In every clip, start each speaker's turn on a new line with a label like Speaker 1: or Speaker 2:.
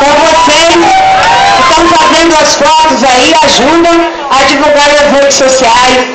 Speaker 1: Então vocês que estão fazendo as fotos aí, ajudam a divulgar nas redes sociais,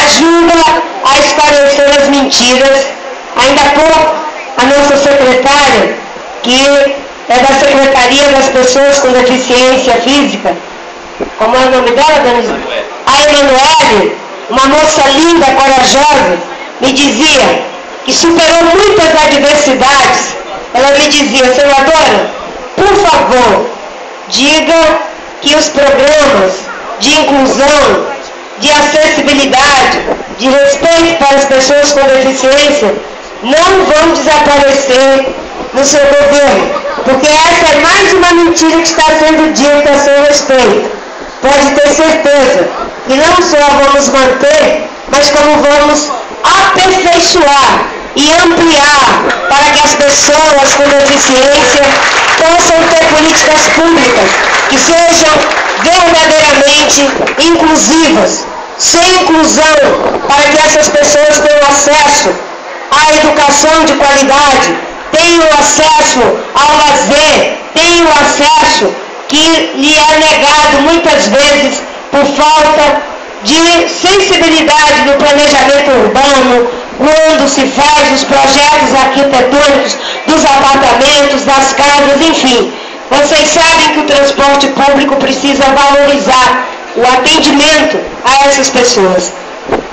Speaker 1: ajudam a esclarecer as mentiras. Ainda há pouco, a nossa secretária, que é da Secretaria das Pessoas com Deficiência Física, como é o nome dela, dona? A Emanuele, uma moça linda, corajosa, me dizia que superou muitas adversidades. Ela me dizia: senadora, por favor, diga que os programas de inclusão, de acessibilidade, de respeito para as pessoas com deficiência não vão desaparecer no seu governo, porque essa é mais uma mentira que está sendo dita a seu respeito. Pode ter certeza que não só vamos manter, mas como vamos aperfeiçoar e ampliar para que as pessoas com deficiência possam ter políticas públicas que sejam verdadeiramente inclusivas. Sem inclusão, para que essas pessoas tenham acesso à educação de qualidade, tenham acesso ao lazer, tenham acesso que lhe é negado muitas vezes por falta de sensibilidade no planejamento urbano, quando se faz os projetos arquitetônicos dos apartamentos, das casas, enfim. Vocês sabem que o transporte público precisa valorizar o atendimento a essas pessoas.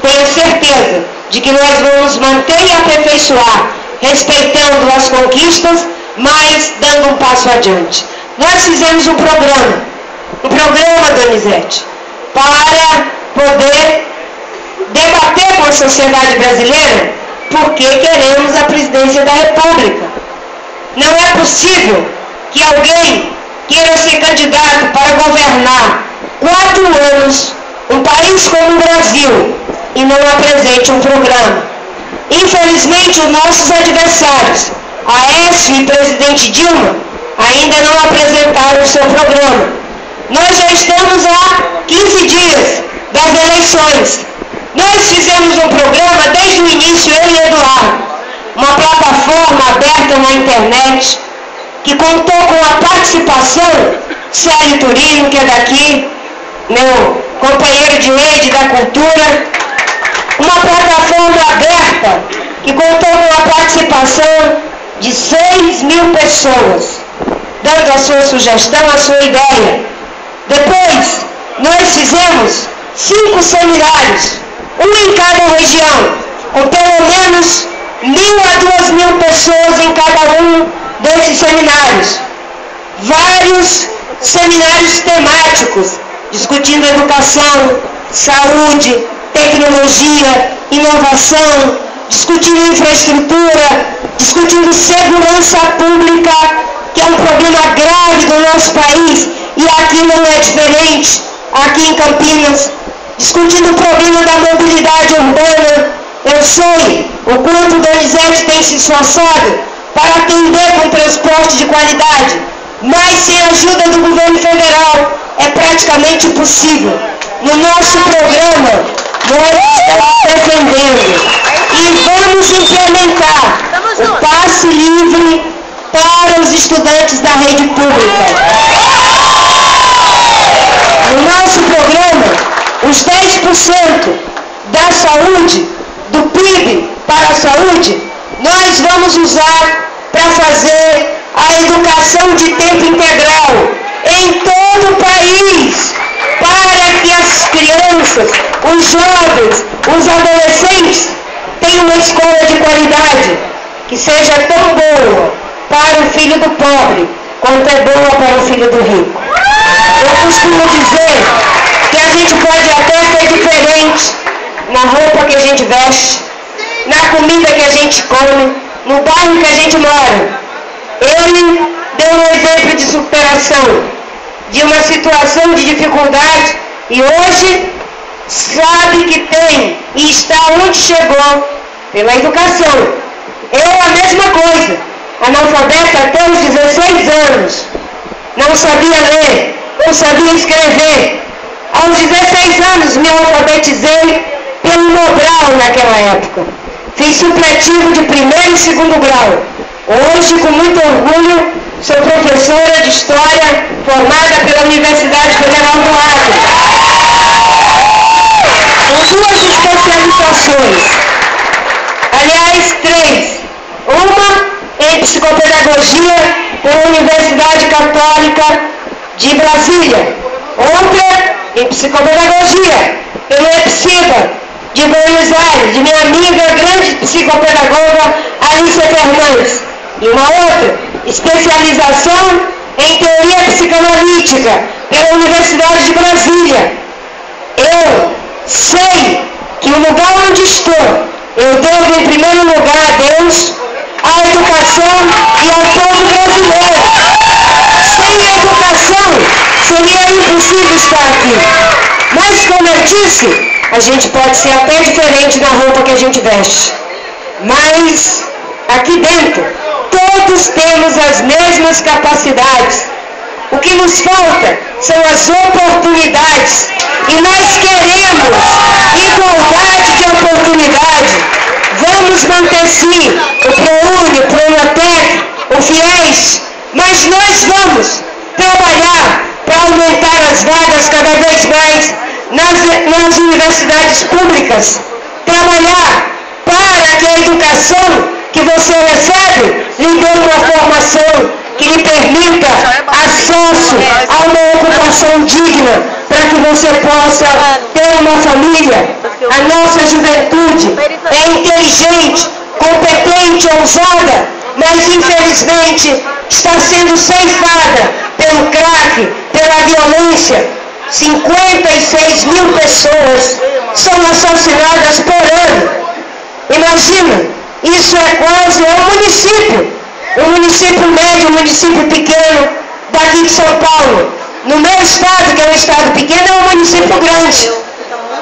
Speaker 1: Tenho certeza de que nós vamos manter e aperfeiçoar, respeitando as conquistas, mas dando um passo adiante. Nós fizemos um programa, Donizete, para poder debater com a sociedade brasileira porque queremos a presidência da República. Não é possível que alguém queira ser candidato para governar 4 anos um país como o Brasil e não apresente um programa. Infelizmente, os nossos adversários, Aécio e presidente Dilma, ainda não apresentaram o seu programa. Nós já estamos há 15 dias das eleições. Nós fizemos um programa desde o início, eu e Eduardo, uma plataforma aberta na internet, que contou com a participação de Célio Turino, que é daqui, meu companheiro de rede da cultura, uma plataforma aberta que contou com a participação de 6.000 pessoas, dando a sua sugestão, a sua ideia. Depois, nós fizemos 5 seminários, um em cada região, com pelo menos 1.000 a 2.000 pessoas em cada um desses seminários. Vários seminários temáticos, discutindo educação, saúde, tecnologia, inovação, discutindo infraestrutura, discutindo segurança pública, que é um problema grave do nosso país, e aqui não é diferente, aqui em Campinas, discutindo o problema da mobilidade urbana. Eu sei o quanto o Donizete tem se esforçado para atender com transporte de qualidade, mas sem a ajuda do governo federal é praticamente impossível. No nosso programa, nós estamos defendendo e vamos implementar o passe livre para os estudantes da rede pública. No nosso programa, os 10% da saúde, do PIB para a saúde, nós vamos usar para fazer a educação de tempo integral em todo o país, para que as crianças, os jovens, os adolescentes tenham uma escola de qualidade, que seja tão boa para o filho do pobre, quanto é boa para o filho do rico. Eu costumo dizer que a gente pode até ser diferente na roupa que a gente veste, na comida que a gente come, no bairro que a gente mora. Ele deu um exemplo de superação, de uma situação de dificuldade, e hoje sabe que tem e está onde chegou pela educação. Eu a mesma coisa, analfabeta até os 16 anos, não sabia ler, não sabia escrever. Aos 16 anos me alfabetizei pelo Mobral naquela época. Fiz supletivo de 1º e 2º grau. Hoje, com muito orgulho, sou professora de História de Brasília, outra em psicopedagogia, pelo EPSIBA, de Buenos Aires, de minha amiga, grande psicopedagoga Alicia Fernandes, e uma outra, especialização em teoria psicanalítica, pela Universidade de Brasília. Eu sei que o lugar onde estou, eu devo em primeiro lugar a Deus, à educação e ao povo brasileiro. Sem educação, seria impossível estar aqui. Mas, como eu disse, a gente pode ser até diferente na roupa que a gente veste. Mas, aqui dentro, todos temos as mesmas capacidades. O que nos falta são as oportunidades. E nós queremos igualdade de oportunidade. Vamos manter sim o ProUni, o Pronatec, o FIES, mas nós vamos trabalhar para aumentar as vagas cada vez mais nas universidades públicas. Trabalhar para que a educação que você recebe lhe dê uma formação que lhe permita acesso a uma ocupação digna, para que você possa ter uma família. A nossa juventude é inteligente, competente, ousada, mas infelizmente está sendo ceifada pelo crack, pela violência. 56 mil pessoas são assassinadas por ano. Imagina, isso é quase um município médio, um município pequeno daqui de São Paulo. No meu estado, que é um estado pequeno, é um município grande.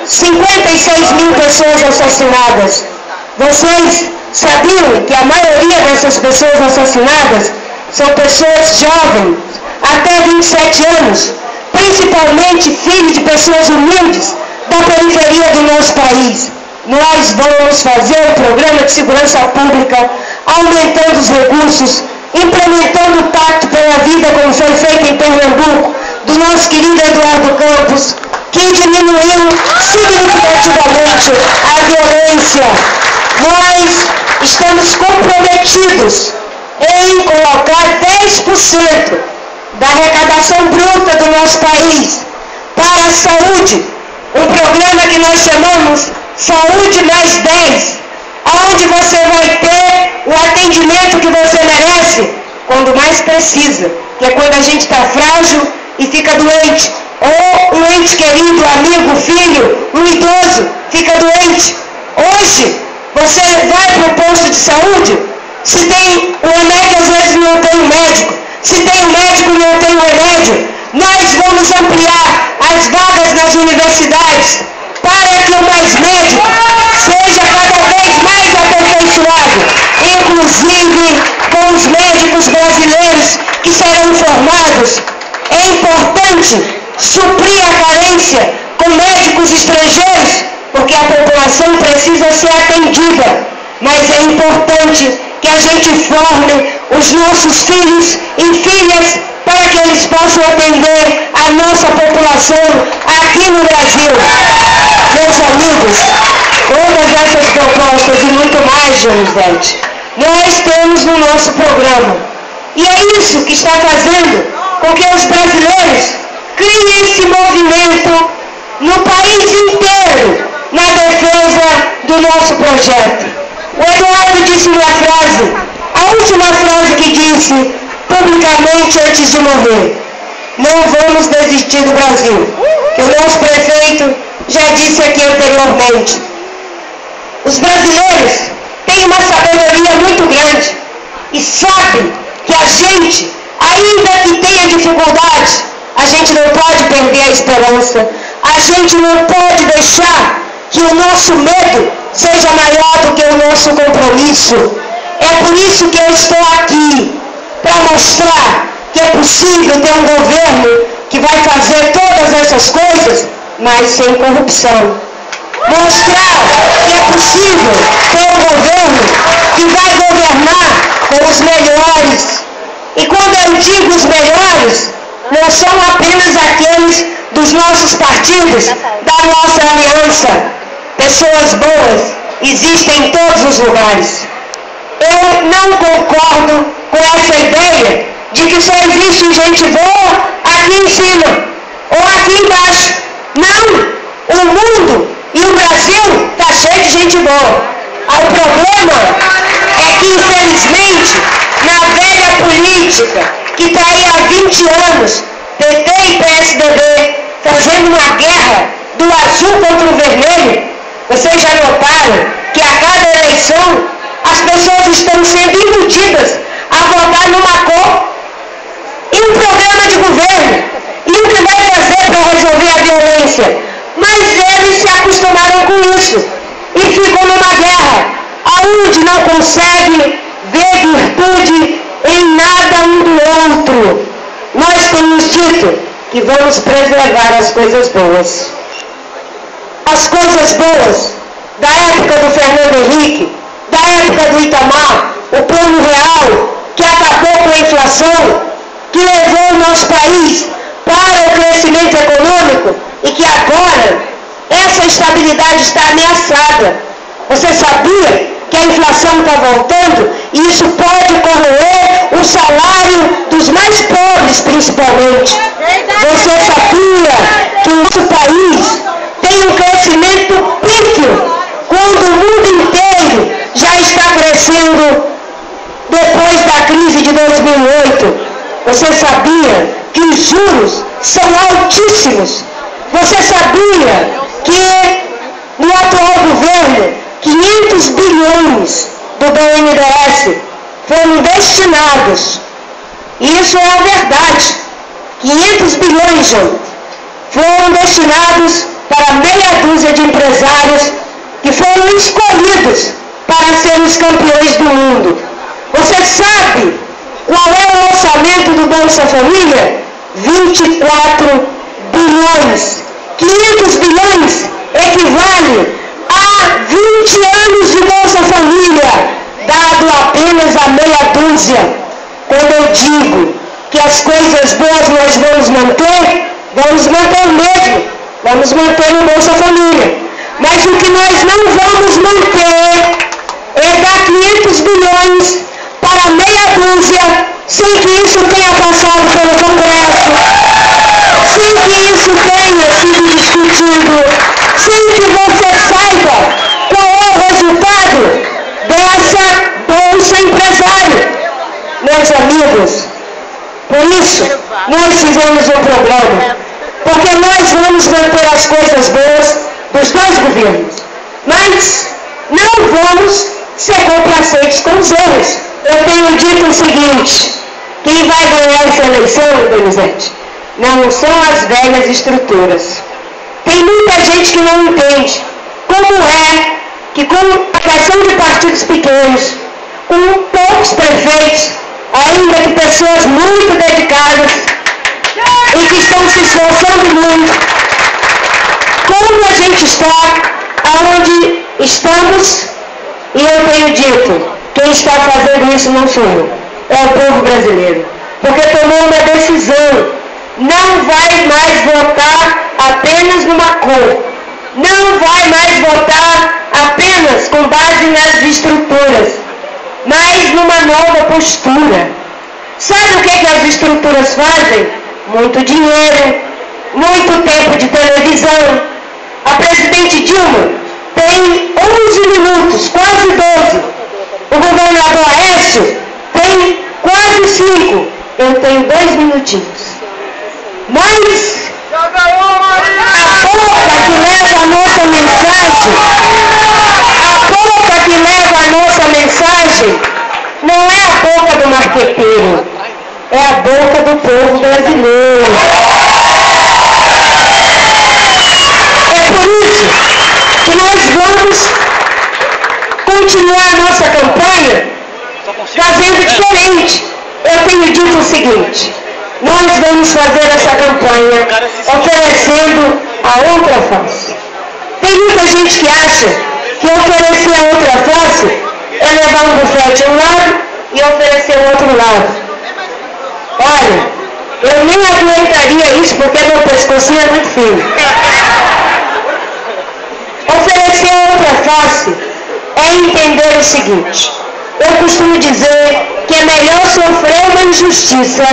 Speaker 1: 56 mil pessoas assassinadas. Vocês sabiam que a maioria dessas pessoas assassinadas são pessoas jovens, até 27 anos, principalmente filhos de pessoas humildes da periferia do nosso país. Nós vamos fazer um programa de segurança pública, aumentando os recursos, implementando o Pacto pela Vida, como foi feito em Pernambuco, do nosso querido Eduardo Campos, que diminuiu significativamente a violência. Nós estamos comprometidos em colocar 10% da arrecadação bruta do nosso país para a saúde, um programa que nós chamamos Saúde mais 10, onde você vai ter o atendimento que você merece quando mais precisa, que é quando a gente está frágil e fica doente, ou um ente querido, amigo, filho, um idoso fica doente. Hoje, você vai para o posto de saúde, se tem o remédio, às vezes não tem o médico, se tem o médico, não tem o remédio. Nós vamos ampliar as vagas nas universidades para que o mais médico seja cada vez mais aperfeiçoado, inclusive com os médicos brasileiros que serão formados. É importante suprir a carência com médicos estrangeiros, porque a população precisa ser atendida, mas é importante que a gente forme os nossos filhos e filhas para que eles possam atender a nossa população aqui no Brasil. Meus amigos, todas essas propostas e muito mais, Jonisete, nós temos no nosso programa. E é isso que está fazendo com que os brasileiros criem esse movimento no país inteiro na defesa do nosso projeto. O Eduardo disse uma frase, a última frase que disse publicamente antes de morrer: não vamos desistir do Brasil, que o nosso prefeito já disse aqui anteriormente. Os brasileiros têm uma sabedoria muito grande e sabem que a gente, ainda que tenha dificuldades, a gente não pode perder a esperança, a gente não pode deixar que o nosso medo seja maior do que o nosso compromisso. É por isso que eu estou aqui, para mostrar que é possível ter um governo que vai fazer todas essas coisas, mas sem corrupção. Mostrar que é possível ter um governo que vai governar com os melhores. E quando eu digo os melhores, não são apenas aqueles dos nossos partidos, da nossa aliança. Pessoas boas existem em todos os lugares. Eu não concordo com essa ideia de que só existe gente boa aqui em cima ou aqui embaixo. Não! O mundo e o Brasil está cheio de gente boa. O problema é que, infelizmente, na velha política, que está aí há 20 anos, PT e PSDB, fazendo uma guerra do azul contra o vermelho, vocês já notaram que a cada eleição as pessoas estão sendo iludidas a votar numa cor e um programa de governo e o que vai fazer para resolver a violência. Mas eles se acostumaram com isso e ficam numa guerra aonde não conseguem ver virtude em nada um do outro. Nós temos dito que vamos preservar as coisas boas. As coisas boas da época do Fernando Henrique, da época do Itamar, o Plano Real, que acabou com a inflação, que levou o nosso país para o crescimento econômico e que agora essa estabilidade está ameaçada. Você sabia que a inflação está voltando e isso pode corroer o salário dos mais pobres, principalmente? Você sabia que o nosso país tem um crescimento pífio quando o mundo inteiro já está crescendo depois da crise de 2008? Você sabia que os juros são altíssimos? Você sabia que no atual governo 500 bilhões do BNDES foram destinados, e isso é a verdade, 500 bilhões, João, foram destinados para meia dúzia de empresários que foram escolhidos para serem os campeões do mundo. Você sabe qual é o orçamento do Bolsa Família? 24 bilhões. 500 bilhões equivale a 20 anos de Bolsa Família, dado apenas a meia dúzia. Quando eu digo que as coisas boas nós vamos manter mesmo, vamos manter o Bolsa Família. Mas o que nós não vamos manter é dar 500 bilhões para meia dúzia, sem que isso tenha passado pelo Congresso, sem que isso tenha sido discutido, sem que você saiba qual é o resultado dessa Bolsa Empresário. Meus amigos, por isso nós fizemos um programa, porque nós vamos manter as coisas boas dos dois governos, mas não vamos ser complacentes com os erros. Eu tenho dito o seguinte: quem vai ganhar essa eleição, Donizete, não são as velhas estruturas. Tem muita gente que não entende como é que com a criação de partidos pequenos, com poucos prefeitos, ainda que pessoas muito dedicadas e que estão se esforçando muito, como a gente está aonde estamos. E eu tenho dito, quem está fazendo isso não sou eu, é o povo brasileiro, porque tomou uma decisão. Não vai mais votar apenas numa cor, não vai mais votar apenas com base nas estruturas, mas numa nova postura. Sabe o que as estruturas fazem? Muito dinheiro, muito tempo de televisão. A presidente Dilma tem 11 minutos, quase 12. O governador Aécio tem quase 5. Eu tenho 2 minutinhos. Mas a boca que leva a nossa mensagem, não é a boca do marqueteiro, é a boca do povo brasileiro. É por isso que nós vamos continuar a nossa campanha fazendo diferente. Eu tenho dito o seguinte: nós vamos fazer essa campanha oferecendo a outra face. Tem muita gente que acha que oferecer a outra face é levar um bufete a um lado e oferecer o outro lado. Olha, eu nem aguentaria isso porque meu pescocinho é muito fino. Oferecer a outra face é entender o seguinte: eu costumo dizer que é melhor sofrer uma injustiça,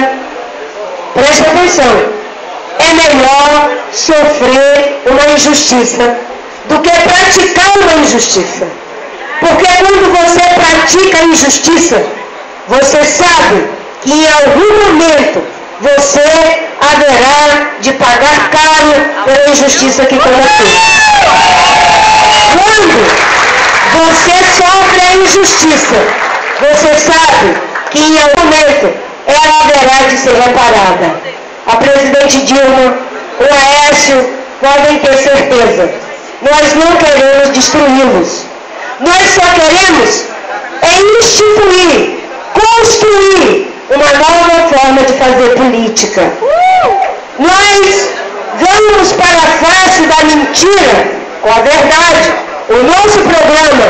Speaker 1: presta atenção, é melhor sofrer uma injustiça do que praticar uma injustiça. Porque quando você pratica a injustiça, você sabe que em algum momento você haverá de pagar caro pela injustiça que cometeu. Quando você sofre a injustiça, você sabe que em algum momento ela haverá de ser reparada. A presidente Dilma, o Aécio, podem ter certeza. Nós não queremos destruí-los. Nós só queremos instituir, construir uma nova forma de fazer política. Nós vamos para a face da mentira com a verdade. O nosso programa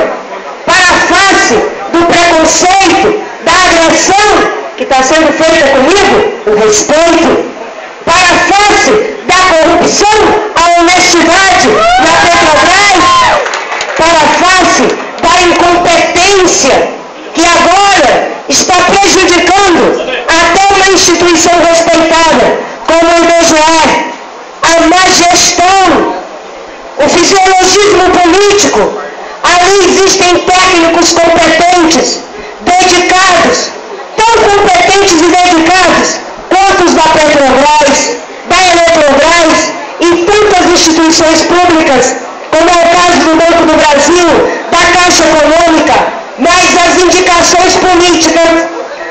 Speaker 1: para a face do preconceito, da agressão que está sendo feita comigo, o respeito. Para a face da corrupção, a honestidade na Petrobras. Para a face da incompetência que agora está prejudicando até uma instituição respeitada, como o IBGE, a má gestão, o fisiologismo político. Ali existem técnicos competentes, dedicados, tão competentes e dedicados quanto os da Petrobras, da Eletrobras e tantas instituições públicas, como é o caso do Banco do Brasil, da Caixa Econômica, mas as indicações políticas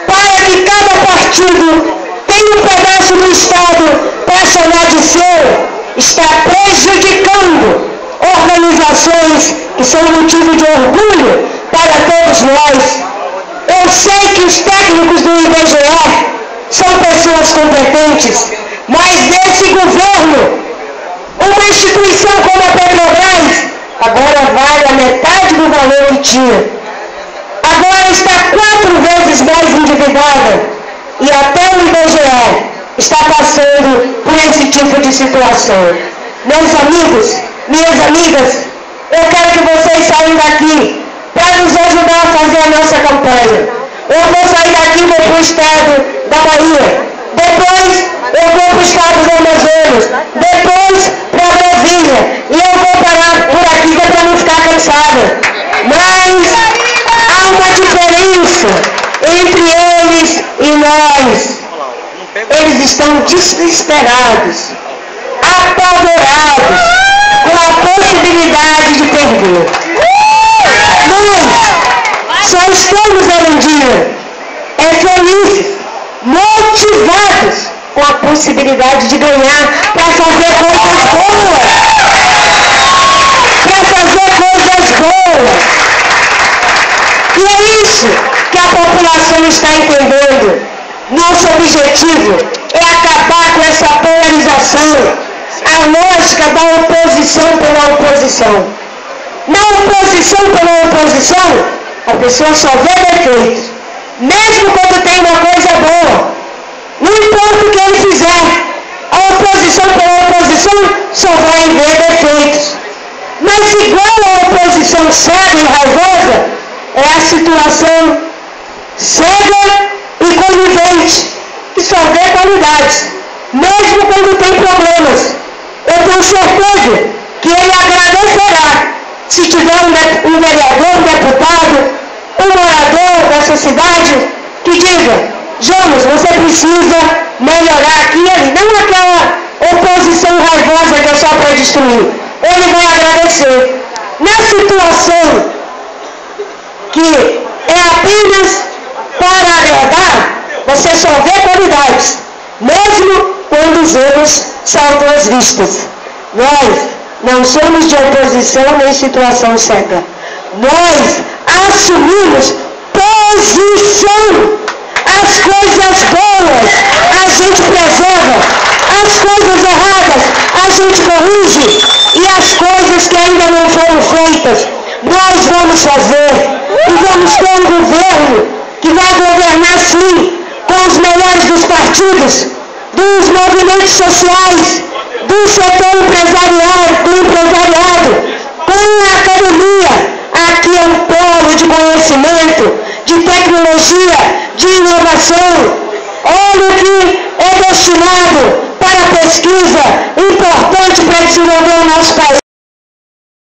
Speaker 1: para que cada partido tenha um pedaço do Estado para chamar de seu, está prejudicando organizações que são motivo de orgulho para todos nós. Eu sei que os técnicos do IBGE são pessoas competentes, mas nesse governo, uma instituição como a Petrobras agora vale a metade do valor que tinha. Agora está 4 vezes mais endividada e até o IBGE está passando por esse tipo de situação. Meus amigos, minhas amigas, eu quero que vocês saiam daqui para nos ajudar a fazer a nossa campanha. Eu vou sair daqui e vou para o estado da Bahia. Depois eu vou para o estado do Amazonas. Depois para Brasília. E eu vou parar por aqui para não ficar cansada. Mas há uma diferença entre eles e nós. Eles estão desesperados, apavorados com a possibilidade de perder. Nós só estamos hoje em dia felizes, motivados com a possibilidade de ganhar para fazer coisas boas. Para fazer coisas boas. E é isso que a população está entendendo. Nosso objetivo é acabar com essa polarização, a lógica da oposição pela oposição. Na oposição pela oposição, a pessoa só vê defeitos. Mesmo quando tem uma coisa boa, não importa o que ele fizer, a oposição pela oposição só vai ver defeitos. Mas igual a oposição cega e raivosa, é a situação cega e conivente, que só vê qualidades, mesmo quando tem problemas. Eu tenho certeza que ele agradecerá se tiver um vereador, um deputado, um morador dessa cidade que diga: Jonas, você precisa melhorar aqui e ali. Não aquela oposição raivosa que é só para destruir. Ele vai agradecer. Na situação que é apenas para agradar, você só vê qualidades, mesmo quando os erros saltam às vistas. Nós não somos de oposição nem situação cega. Nós assumimos posição. As coisas boas a gente preserva, as coisas erradas a gente corrige, e as coisas que ainda não foram feitas nós vamos fazer, e vamos ter um governo que vai governar sim, com os melhores dos partidos, dos movimentos sociais, do setor empresariado, com a academia. Aqui é um polo de conhecimento, de tecnologia, de inovação. Olha o que é destinado para a pesquisa. pesquisa importante para desenvolver o nosso país.